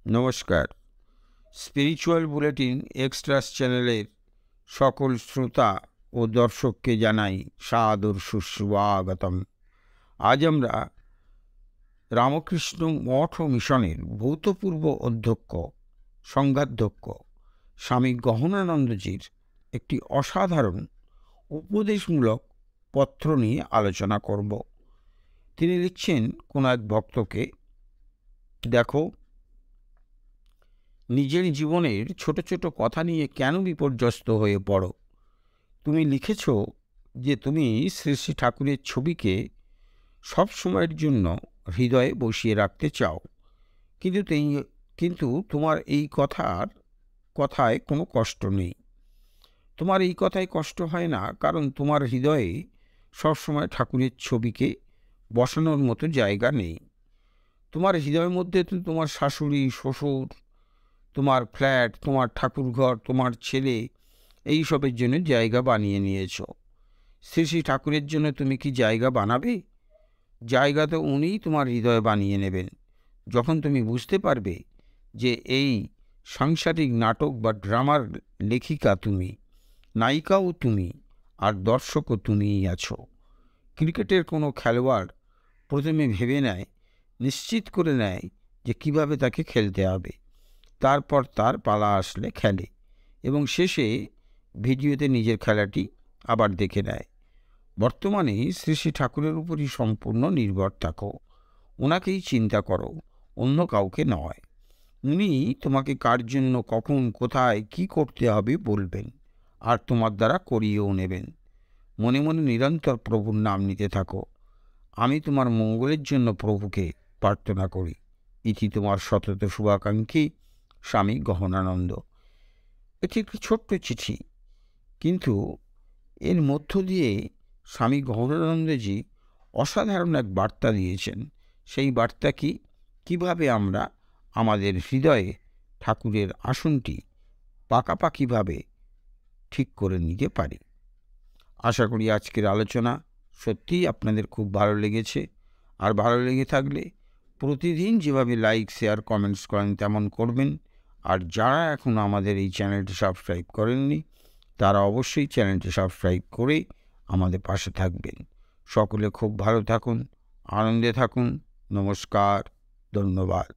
নমস্কার। Spiritual bulletin এক্সট্রাস চ্যানেলের সকল শ্রোতা ও দর্শককে জানাই সাদর সুস্বাগতম। আজ আমরা রামকৃষ্ণ মঠ ও মিশনের ভূতপূর্ব অধ্যক্ষ সংঘাধ্যক্ষ স্বামী গহনানন্দজির একটি অসাধারণ উপদেশমূলক পত্র নিয়ে আলোচনা করব। তিনি লিখছেন কোন এক ভক্তকে, দেখো, নিজের জীবনের ছোট ছোট কথা নিয়ে কেন বিপর্যস্ত হয়ে পড়ো? তুমি লিখেছ যে তুমি শ্রী শ্রী ঠাকুরের ছবিকে সব সময়ের জন্য হৃদয়ে বসিয়ে রাখতে চাও, কিন্তু তোমার এই কথায় কোনো কষ্ট নেই। তোমার এই কথায় কষ্ট হয় না, কারণ তোমার হৃদয়ে সবসময় ঠাকুরের ছবিকে বসানোর মতো জায়গা নেই। তোমার হৃদয়ের মধ্যে তো তোমার শাশুড়ি, শ্বশুর, তোমার ফ্ল্যাট, তোমার ঠাকুরঘর, তোমার ছেলে, এই সবের জন্য জায়গা বানিয়ে নিয়েছ। শ্রী শ্রী ঠাকুরের জন্য তুমি কি জায়গা বানাবে? জায়গা তো উনিই তোমার হৃদয়ে বানিয়ে নেবেন, যখন তুমি বুঝতে পারবে যে এই সাংসারিক নাটক বা ড্রামার লেখিকা তুমি, নায়িকাও তুমি, আর দর্শকও তুমিই আছো। ক্রিকেটের কোনো খেলোয়াড় প্রথমে ভেবে নেয়, নিশ্চিত করে নেয় যে কিভাবে তাকে খেলতে হবে, তারপর তার পালা আসলে খেলে এবং শেষে ভিডিওতে নিজের খেলাটি আবার দেখে নেয়। বর্তমানে শ্রী শ্রী ঠাকুরের উপরই সম্পূর্ণ নির্ভর থাকো, ওনাকেই চিন্তা করো, অন্য কাউকে নয়। উনি তোমাকে কার জন্য, কখন, কোথায়, কি করতে হবে বলবেন, আর তোমার দ্বারা করিয়েও নেবেন। মনে মনে নিরন্তর প্রভুর নাম নিতে থাকো। আমি তোমার মঙ্গলের জন্য প্রভুকে প্রার্থনা করি। ইতি তোমার সতত শুভাকাঙ্ক্ষী স্বামী গহনানন্দ। এটি একটি ছোট্ট চিঠি, কিন্তু এর মধ্য দিয়ে স্বামী গহনানন্দজি অসাধারণ এক বার্তা দিয়েছেন। সেই বার্তা কি? কিভাবে আমরা আমাদের হৃদয়ে ঠাকুরের আসনটি পাকাপাকিভাবে ঠিক করে নিতে পারি। আশা করি আজকের আলোচনা সত্যিই আপনাদের খুব ভালো লেগেছে। আর ভালো লেগে থাকলে প্রতিদিন যেভাবে লাইক, শেয়ার, কমেন্টস করেন তেমন করবেন। আর যারা এখন আমাদের এই চ্যানেলটি সাবস্ক্রাইব করেননি, তারা অবশ্যই চ্যানেলটি সাবস্ক্রাইব করে আমাদের পাশে থাকবেন। সকলে খুব ভালো থাকুন, আনন্দে থাকুন। নমস্কার, ধন্যবাদ।